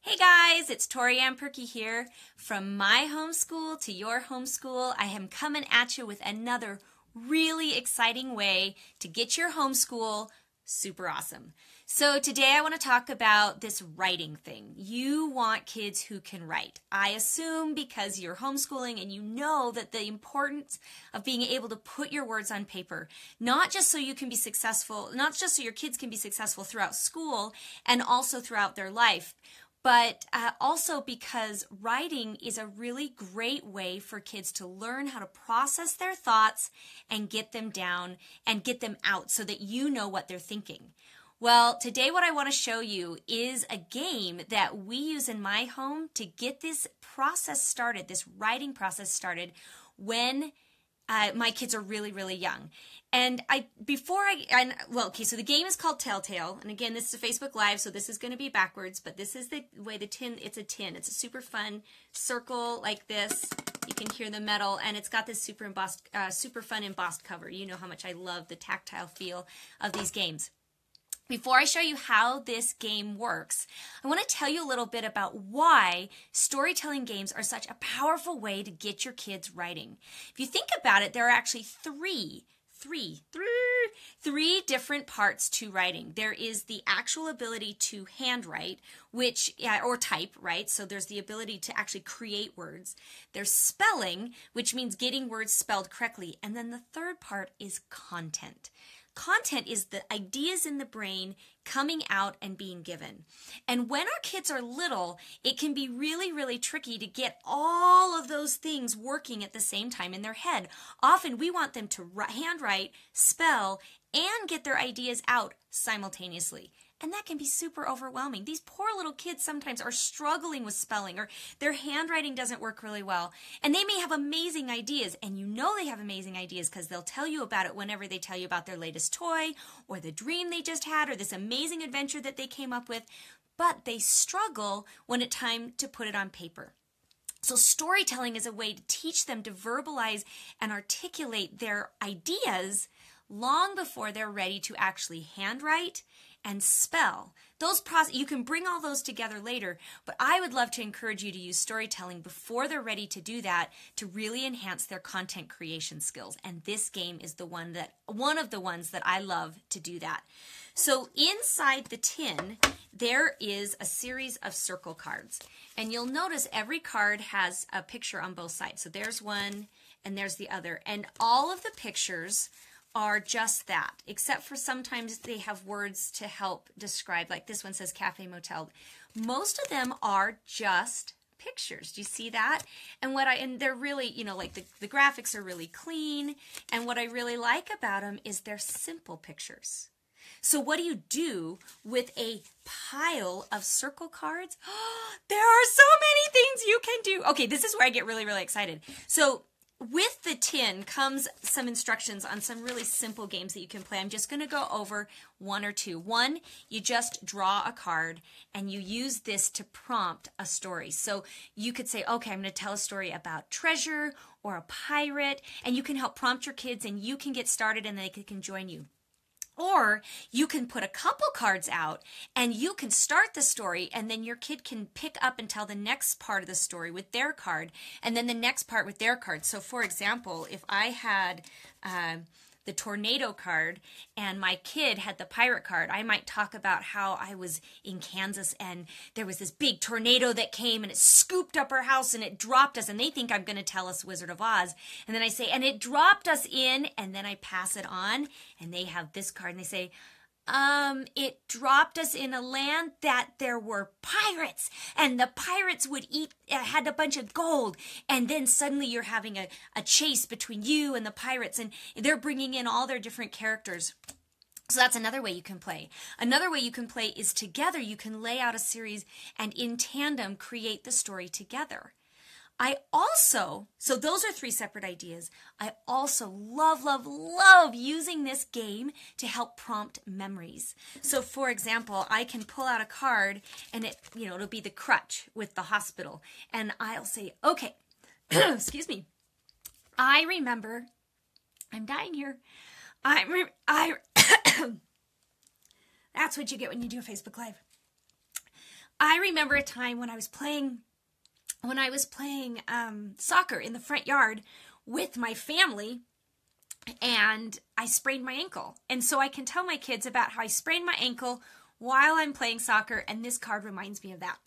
Hey guys, it's Tori Ann Perky here. From my homeschool to your homeschool, I am coming at you with another really exciting way to get your homeschool super awesome. So today I want to talk about this writing thing. You want kids who can write. I assume because you're homeschooling and you know that the importance of being able to put your words on paper, not just so you can be successful, not just so your kids can be successful throughout school and also throughout their life, but also because writing is a really great way for kids to learn how to process their thoughts and get them down and get them out so that you know what they're thinking. Well, today what I want to show you is a game that we use in my home to get this process started, this writing process started when my kids are really, really young. And so the game is called Telltale. And again, this is a Facebook Live, so this is going to be backwards, but this is the way the tin, it's a tin. It's a super fun circle like this. You can hear the metal, and it's got this super fun embossed cover. You know how much I love the tactile feel of these games. Before I show you how this game works, I want to tell you a little bit about why storytelling games are such a powerful way to get your kids writing. If you think about it, there are actually three different parts to writing. There is the actual ability to handwrite, or type, right? So there's the ability to actually create words. There's spelling, which means getting words spelled correctly. And then the third part is content. Content is the ideas in the brain coming out and being given. And when our kids are little, it can be really, really tricky to get all of those things working at the same time in their head. Often we want them to handwrite, spell, and get their ideas out simultaneously. And that can be super overwhelming. These poor little kids sometimes are struggling with spelling, or their handwriting doesn't work really well. And they may have amazing ideas, and you know they have amazing ideas because they'll tell you about it whenever they tell you about their latest toy, or the dream they just had, or this amazing adventure that they came up with. But they struggle when it's time to put it on paper. So storytelling is a way to teach them to verbalize and articulate their ideas long before they're ready to actually handwrite and spell. You can bring all those together later, but I would love to encourage you to use storytelling before they're ready to do that to really enhance their content creation skills. And this game is one of the ones that I love to do that. So inside the tin, there is a series of circle cards. And you'll notice every card has a picture on both sides. So there's one and there's the other. And all of the pictures are just that, except for sometimes they have words to help describe, like this one says cafe motel. Most of them are just pictures. Do you see that? And they're really, like the graphics are really clean. And what I really like about them is they're simple pictures. So what do you do with a pile of circle cards? There are so many things you can do. Okay, this is where I get really, really excited. So with the tin comes some instructions on some really simple games that you can play. I'm just going to go over one or two. One, you just draw a card and you use this to prompt a story. So you could say, okay, I'm going to tell a story about treasure or a pirate, and you can help prompt your kids and you can get started and they can join you. Or you can put a couple cards out and you can start the story, and then your kid can pick up and tell the next part of the story with their card, and then the next part with their card. So for example, if I had the tornado card and my kid had the pirate card, I might talk about how I was in Kansas and there was this big tornado that came and it scooped up our house and it dropped us, and they think I'm going to tell us Wizard of Oz. And then I say, and it dropped us in, and then I pass it on and they have this card and they say, it dropped us in a land that there were pirates, and the pirates had a bunch of gold, and then suddenly you're having a chase between you and the pirates, and they're bringing in all their different characters. So that's another way you can play. Another way you can play is together. You can lay out a series and in tandem create the story together. So those are three separate ideas. I also love, love, love using this game to help prompt memories. So for example, I can pull out a card and it'll be the crutch with the hospital. And I'll say, okay, excuse me. I remember, I'm dying here. That's what you get when you do a Facebook Live. I remember a time when I was playing soccer in the front yard with my family, and I sprained my ankle. And so I can tell my kids about how I sprained my ankle while I'm playing soccer, and this card reminds me of that.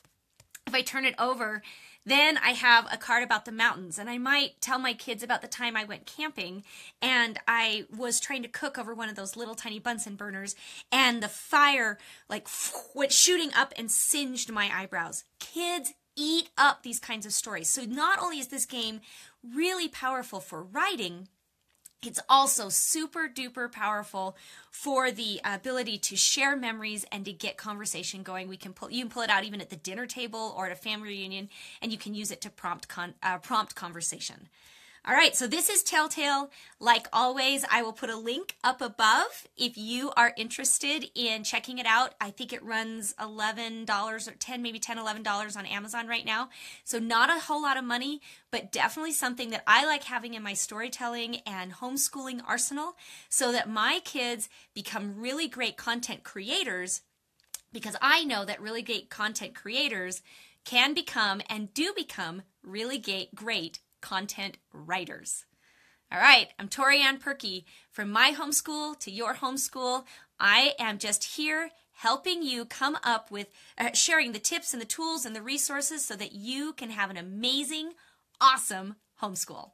If I turn it over, then I have a card about the mountains, and I might tell my kids about the time I went camping and I was trying to cook over one of those little tiny Bunsen burners, and the fire like went shooting up and singed my eyebrows. Kids eat up these kinds of stories. So not only is this game really powerful for writing, it's also super duper powerful for the ability to share memories and to get conversation going. You can pull it out even at the dinner table or at a family reunion, and you can use it to prompt conversation. All right, so this is Telltale. Like always, I will put a link up above if you are interested in checking it out. I think it runs $11 or $11 on Amazon right now. So not a whole lot of money, but definitely something that I like having in my storytelling and homeschooling arsenal so that my kids become really great content creators, because I know that really great content creators can become and do become really great content writers. All right, I'm Torianne Perky. From my homeschool to your homeschool, I am just here helping you come up with, sharing the tips and the tools and the resources so that you can have an amazing, awesome homeschool.